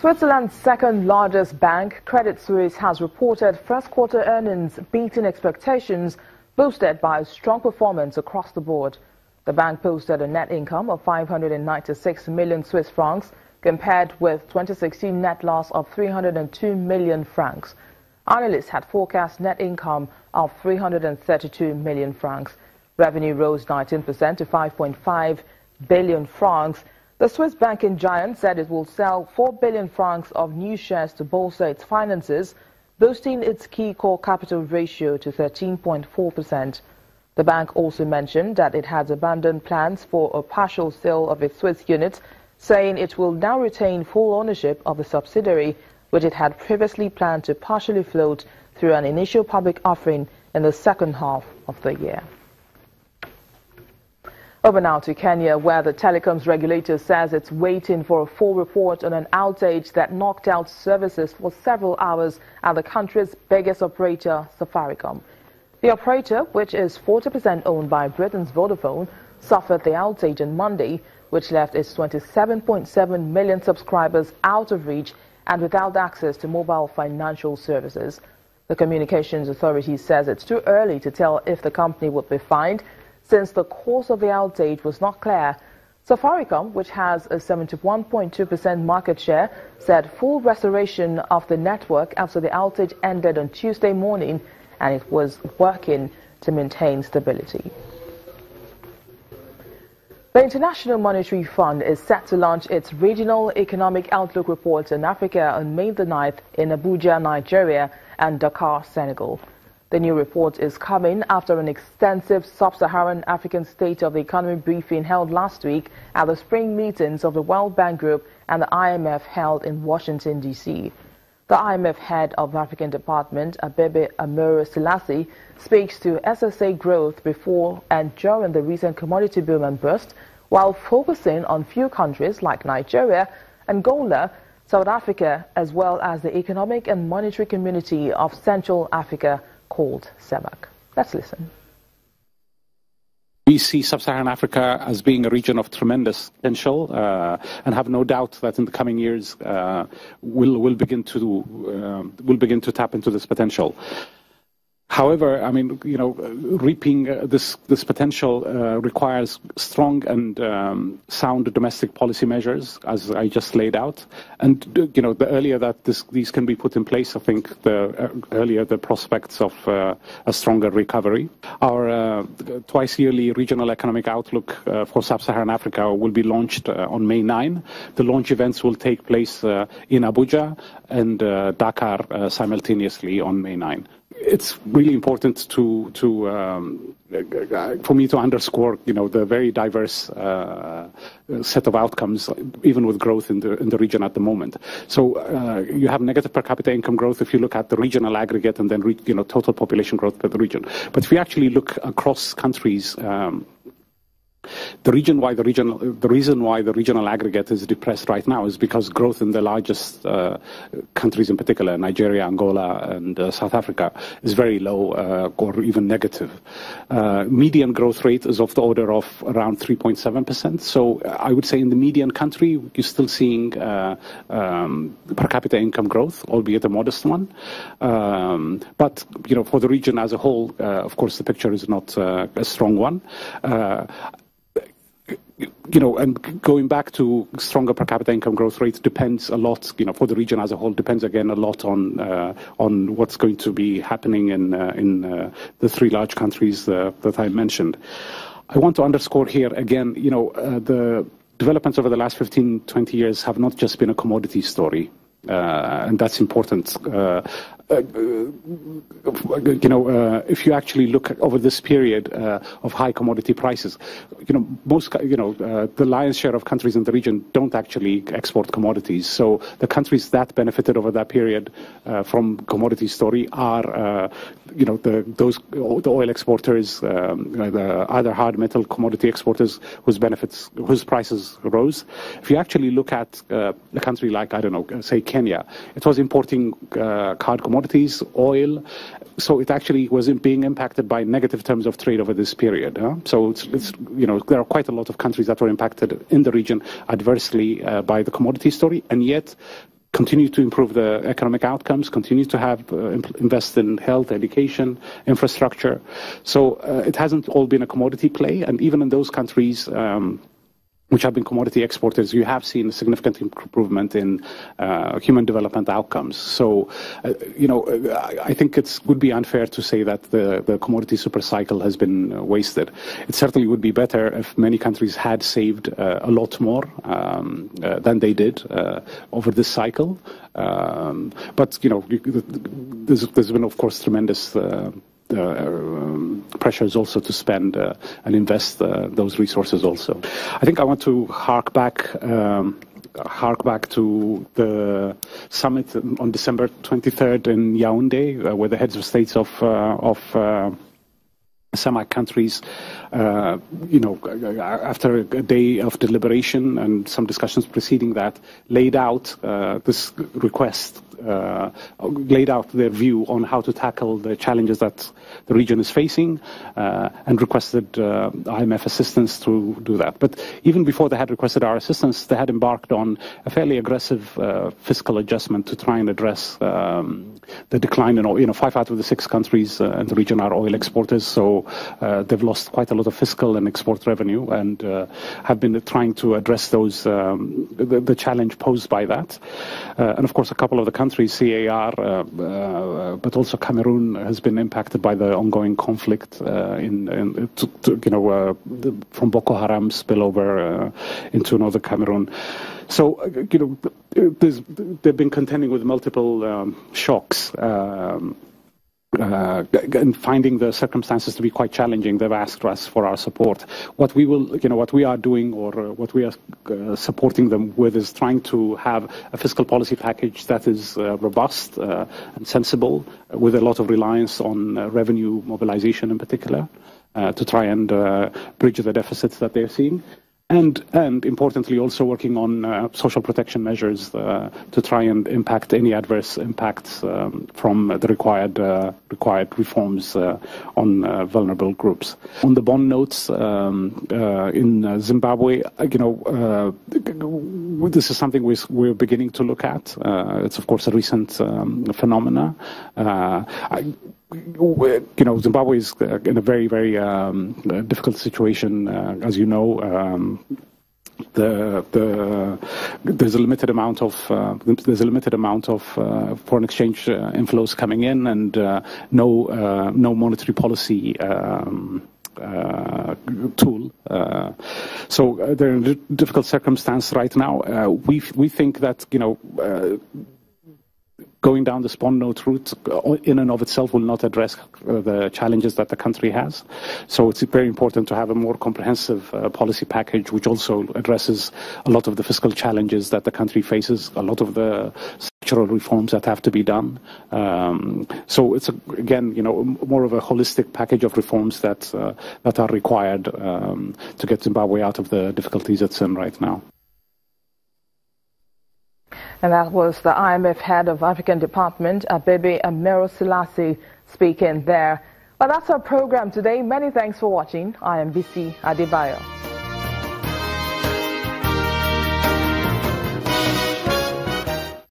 Switzerland's second-largest bank, Credit Suisse, has reported first-quarter earnings beating expectations, boosted by a strong performance across the board. The bank posted a net income of 596 million Swiss francs, compared with 2016 net loss of 302 million francs. Analysts had forecast net income of 332 million francs. Revenue rose 19% to 5.5 billion francs. The Swiss banking giant said it will sell 4 billion francs of new shares to bolster its finances, boosting its key core capital ratio to 13.4%. The bank also mentioned that it has abandoned plans for a partial sale of its Swiss units, saying it will now retain full ownership of the subsidiary, which it had previously planned to partially float through an initial public offering in the second half of the year. Over now to Kenya, where the telecoms regulator says it's waiting for a full report on an outage that knocked out services for several hours at the country's biggest operator, Safaricom. The operator, which is 40% owned by Britain's Vodafone, suffered the outage on Monday, which left its 27.7 million subscribers out of reach and without access to mobile financial services. The Communications Authority says it's too early to tell if the company would be fined, since the cause of the outage was not clear. Safaricom, which has a 71.2% market share, said full restoration of the network after the outage ended on Tuesday morning, and it was working to maintain stability. The International Monetary Fund is set to launch its Regional Economic Outlook Report on Africa on May the 9th in Abuja, Nigeria, and Dakar, Senegal. The new report is coming after an extensive sub-Saharan African State of the Economy briefing held last week at the spring meetings of the World Bank Group and the IMF held in Washington, D.C. The IMF head of African Department, Abebe Amuru Selassie, speaks to SSA growth before and during the recent commodity boom and bust, while focusing on few countries like Nigeria, Angola, South Africa, as well as the Economic and Monetary Community of Central Africa, called CEMAC. Let's listen. We see Sub-Saharan Africa as being a region of tremendous potential, and have no doubt that in the coming years we'll begin to tap into this potential. However, I mean, reaping this potential requires strong and sound domestic policy measures, as I just laid out. And the earlier that these can be put in place, I think the earlier the prospects of a stronger recovery. Our twice-yearly regional economic outlook for Sub-Saharan Africa will be launched on May 9. The launch events will take place in Abuja and Dakar simultaneously on May 9. It's really important for me to underscore, the very diverse set of outcomes, even with growth in the region at the moment. So you have negative per capita income growth if you look at the regional aggregate, and then total population growth per the region. But if we actually look across countries, the reason why the regional aggregate is depressed right now is because growth in the largest countries, in particular Nigeria, Angola, and South Africa, is very low or even negative. Median growth rate is of the order of around 3.7%. So I would say in the median country, you're still seeing per capita income growth, albeit a modest one. But for the region as a whole, of course, the picture is not a strong one. And going back to stronger per capita income growth rates depends a lot, for the region as a whole, depends again a lot on what's going to be happening in the three large countries that I mentioned. I want to underscore here again, the developments over the last 15, 20 years have not just been a commodity story. And that's important. If you actually look at over this period of high commodity prices, the lion's share of countries in the region don't actually export commodities. So the countries that benefited over that period from commodity story are, the oil exporters, the other hard metal commodity exporters whose prices rose. If you actually look at a country like, say Kenya, it was importing hard commodities, oil, so it actually was being impacted by negative terms of trade over this period. So there are quite a lot of countries that were impacted in the region adversely by the commodity story, and yet continue to improve the economic outcomes, continue to have invest in health, education, infrastructure. So it hasn't all been a commodity play, and even in those countries which have been commodity exporters, you have seen a significant improvement in human development outcomes. So, I think it would be unfair to say that the commodity super cycle has been wasted. It certainly would be better if many countries had saved a lot more than they did over this cycle. But, there's been, of course, tremendous pressures also to spend and invest those resources also. I think I want to hark back to the summit on December 23rd in Yaoundé, where the heads of states of CEMAC countries, after a day of deliberation and some discussions preceding that, laid out this request, laid out their view on how to tackle the challenges that the region is facing, and requested IMF assistance to do that. But even before they had requested our assistance, they had embarked on a fairly aggressive fiscal adjustment to try and address the decline in oil. 5 out of the 6 countries in the region are oil exporters, so they've lost quite a lot of fiscal and export revenue, and have been trying to address those the challenge posed by that. And of course, a couple of the countries, CAR, but also Cameroon, has been impacted by the ongoing conflict from Boko Haram spillover into northern Cameroon. So, they've been contending with multiple shocks. And finding the circumstances to be quite challenging, they've asked us for our support. What we are doing, or what we are supporting them with, is trying to have a fiscal policy package that is robust and sensible, with a lot of reliance on revenue mobilization in particular, to try and bridge the deficits that they're seeing. And importantly, also working on social protection measures to try and impact any adverse impacts from the required reforms on vulnerable groups. On the bond notes in Zimbabwe, this is something we're beginning to look at. It's of course a recent phenomena. Zimbabwe is in a very, very difficult situation, as you know. There's a limited amount of foreign exchange inflows coming in, and no monetary policy tool. So they're in a difficult circumstance right now. We think that going down the bond note route in and of itself will not address the challenges that the country has. So it's very important to have a more comprehensive policy package, which also addresses a lot of the fiscal challenges that the country faces, a lot of the structural reforms that have to be done. So it's, again, more of a holistic package of reforms that are required to get Zimbabwe out of the difficulties it's in right now. And that was the IMF head of African Department, Abebe Amero Selassie, speaking there. Well, that's our program today. Many thanks for watching. I am BC Adebayo.